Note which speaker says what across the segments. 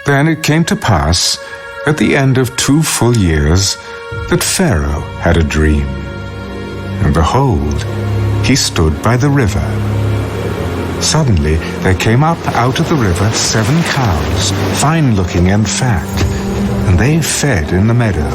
Speaker 1: Then it came to pass, at the end of 2 full years, that Pharaoh had a dream. And behold, he stood by the river. Suddenly there came up out of the river 7 cows, fine-looking and fat, and they fed in the meadow.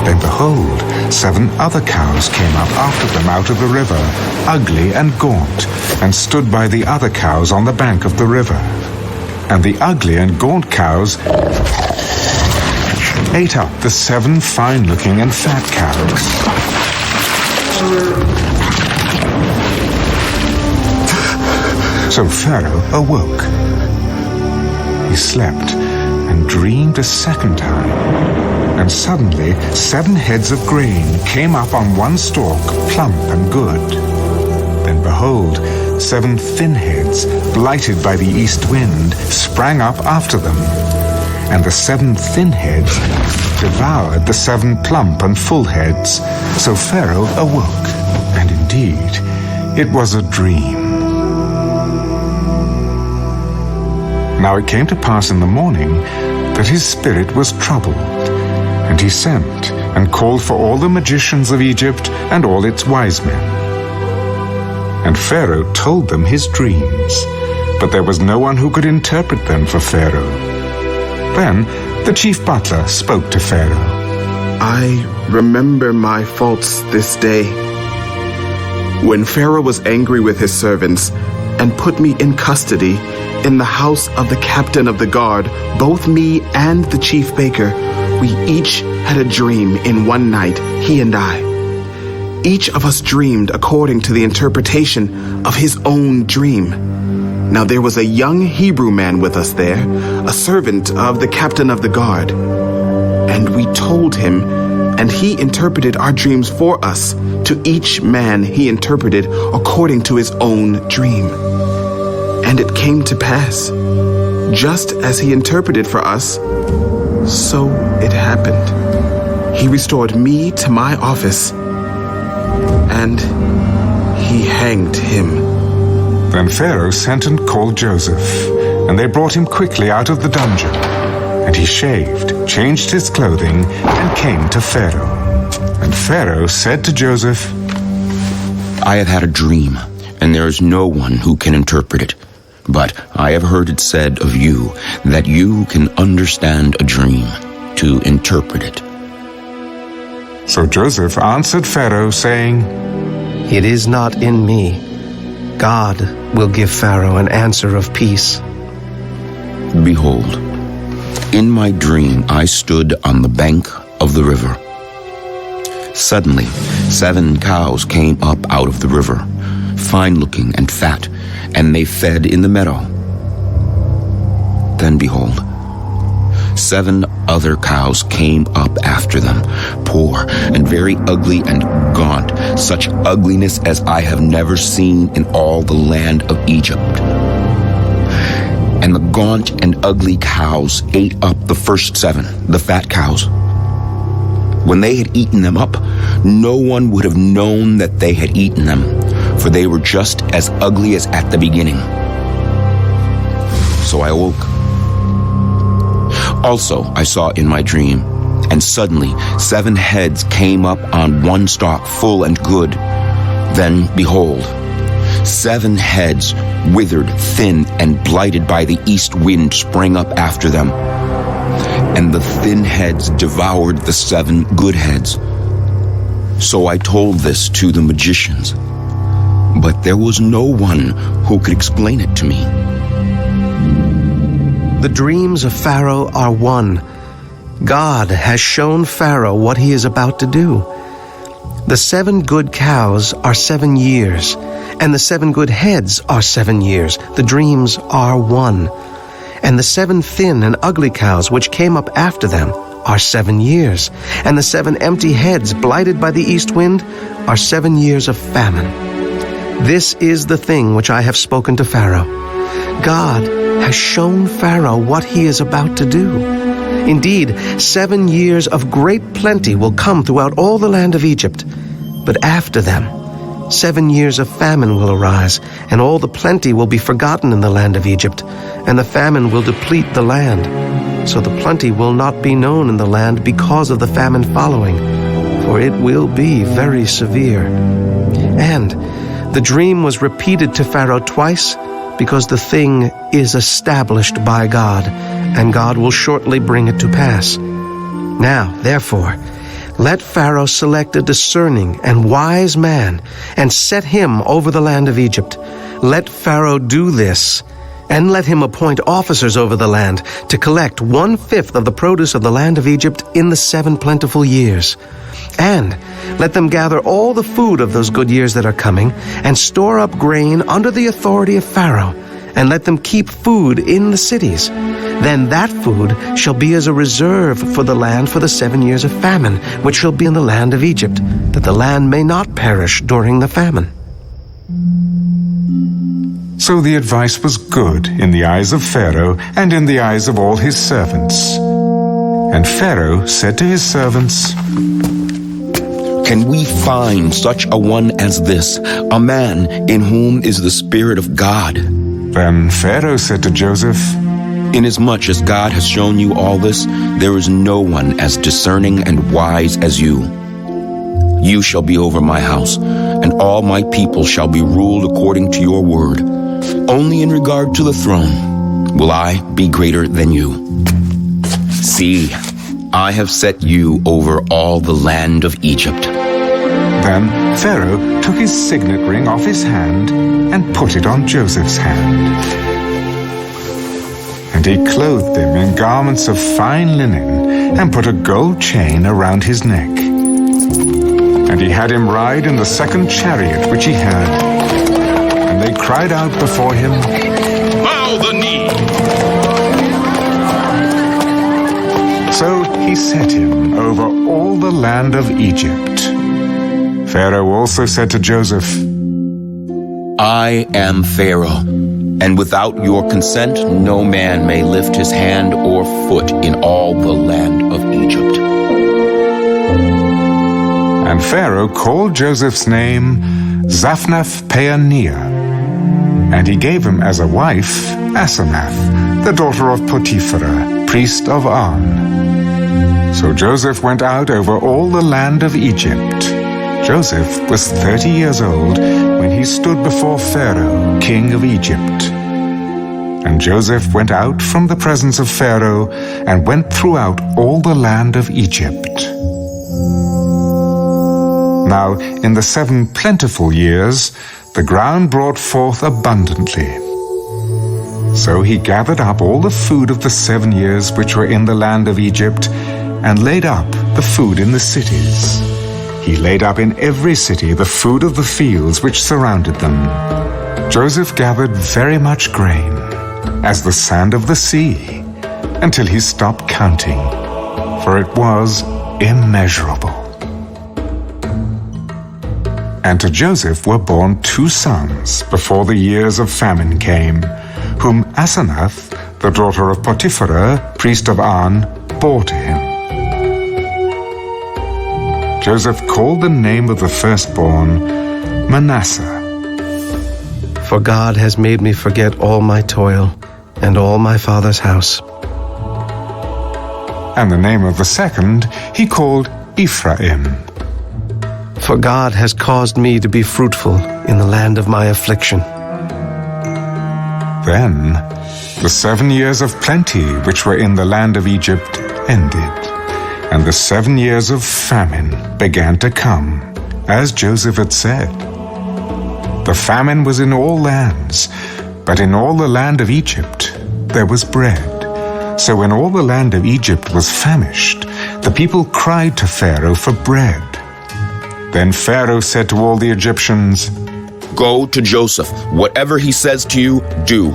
Speaker 1: Then behold, 7 other cows came up after them out of the river, ugly and gaunt, and stood by the other cows on the bank of the river. And the ugly and gaunt cows ate up the 7 fine-looking and fat cows. So Pharaoh awoke. He slept and dreamed a second time. And suddenly 7 heads of grain came up on one stalk, plump and good. Then behold, 7 thin heads, blighted by the east wind, sprang up after them. And the 7 thin heads devoured the 7 plump and full heads. So Pharaoh awoke, and indeed it was a dream. Now it came to pass in the morning that his spirit was troubled, and he sent and called for all the magicians of Egypt and all its wise men. And Pharaoh told them his dreams, but there was no one who could interpret them for Pharaoh. Then the chief butler spoke to Pharaoh.
Speaker 2: I remember my faults this day. When Pharaoh was angry with his servants and put me in custody in the house of the captain of the guard, both me and the chief baker, we each had a dream in one night, he and I. Each of us dreamed according to the interpretation of his own dream. Now there was a young Hebrew man with us there, a servant of the captain of the guard. And we told him, and he interpreted our dreams for us. To each man he interpreted according to his own dream. And it came to pass, just as he interpreted for us, so it happened. He restored me to my office, and he hanged him.
Speaker 1: Then Pharaoh sent and called Joseph, and they brought him quickly out of the dungeon. And he shaved, changed his clothing, and came to Pharaoh. And Pharaoh said to Joseph,
Speaker 3: I have had a dream, and there is no one who can interpret it. But I have heard it said of you that you can understand a dream, to interpret it.
Speaker 1: So Joseph answered Pharaoh, saying,
Speaker 4: It is not in me. God will give Pharaoh an answer of peace.
Speaker 3: Behold, in my dream I stood on the bank of the river. Suddenly 7 cows came up out of the river, fine-looking and fat, and they fed in the meadow. Then behold, 7 other cows came up after them, poor and very ugly and gaunt, such ugliness as I have never seen in all the land of Egypt. And the gaunt and ugly cows ate up the first 7, the fat cows. When they had eaten them up, no one would have known that they had eaten them, for they were just as ugly as at the beginning. So I awoke. Also I saw in my dream, and suddenly 7 heads came up on one stalk, full and good. Then behold, 7 heads, withered, thin, and blighted by the east wind, sprang up after them. And the thin heads devoured the 7 good heads. So I told this to the magicians, but there was no one who could explain it to me.
Speaker 4: The dreams of Pharaoh are one. God has shown Pharaoh what he is about to do. The 7 good cows are 7 years, and the 7 good heads are 7 years. The dreams are one. And the 7 thin and ugly cows which came up after them are 7 years, and the 7 empty heads blighted by the east wind are 7 years of famine. This is the thing which I have spoken to Pharaoh. God has shown Pharaoh what he is about to do. Indeed, 7 years of great plenty will come throughout all the land of Egypt, but after them 7 years of famine will arise, and all the plenty will be forgotten in the land of Egypt, and the famine will deplete the land. So the plenty will not be known in the land because of the famine following, for it will be very severe. And the dream was repeated to Pharaoh twice, because the thing is established by God, and God will shortly bring it to pass. Now, therefore, let Pharaoh select a discerning and wise man, and set him over the land of Egypt. Let Pharaoh do this, and let him appoint officers over the land to collect 1/5 of the produce of the land of Egypt in the 7 plentiful years. And let them gather all the food of those good years that are coming, and store up grain under the authority of Pharaoh, and let them keep food in the cities. Then that food shall be as a reserve for the land for the 7 years of famine, which shall be in the land of Egypt, that the land may not perish during the famine.
Speaker 1: So the advice was good in the eyes of Pharaoh and in the eyes of all his servants. And Pharaoh said to his servants,
Speaker 3: Can we find such a one as this, a man in whom is the Spirit of God?
Speaker 1: Then Pharaoh said to Joseph,
Speaker 3: Inasmuch as God has shown you all this, there is no one as discerning and wise as you. You shall be over my house, and all my people shall be ruled according to your word. Only in regard to the throne will I be greater than you. See, I have set you over all the land of Egypt.
Speaker 1: Then Pharaoh took his signet ring off his hand and put it on Joseph's hand. And he clothed him in garments of fine linen and put a gold chain around his neck. And he had him ride in the 2nd chariot which he had. And they cried out before him,
Speaker 3: Bow the knee!
Speaker 1: So he set him over all the land of Egypt. Pharaoh also said to Joseph,
Speaker 3: I am Pharaoh, and without your consent no man may lift his hand or foot in all the land of Egypt.
Speaker 1: And Pharaoh called Joseph's name Zaphnath-Paaneah, and he gave him as a wife Asenath, the daughter of Potiphera, priest of On. So Joseph went out over all the land of Egypt. Joseph was 30 years old when he stood before Pharaoh, king of Egypt. And Joseph went out from the presence of Pharaoh and went throughout all the land of Egypt. Now, in the 7 plentiful years, the ground brought forth abundantly. So he gathered up all the food of the 7 years which were in the land of Egypt, and laid up the food in the cities. He laid up in every city the food of the fields which surrounded them. Joseph gathered very much grain, as the sand of the sea, until he stopped counting, for it was immeasurable. And to Joseph were born 2 sons before the years of famine came, whom Asenath, the daughter of Potiphera, priest of On, bore to him. Joseph called the name of the firstborn Manasseh.
Speaker 4: For God has made me forget all my toil and all my father's house.
Speaker 1: And the name of the second he called Ephraim.
Speaker 4: For God has caused me to be fruitful in the land of my affliction.
Speaker 1: Then the 7 years of plenty which were in the land of Egypt ended, and the 7 years of famine began to come, as Joseph had said. The famine was in all lands, but in all the land of Egypt there was bread. So when all the land of Egypt was famished, the people cried to Pharaoh for bread. Then Pharaoh said to all the Egyptians,
Speaker 3: Go to Joseph. Whatever he says to you, do.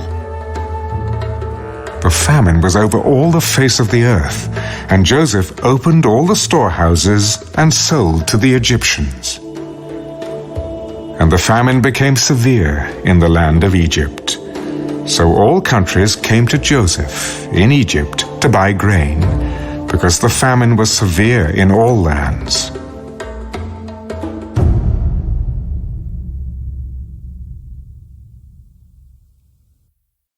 Speaker 1: The famine was over all the face of the earth, and Joseph opened all the storehouses and sold to the Egyptians. And the famine became severe in the land of Egypt. So all countries came to Joseph in Egypt to buy grain, because the famine was severe in all lands.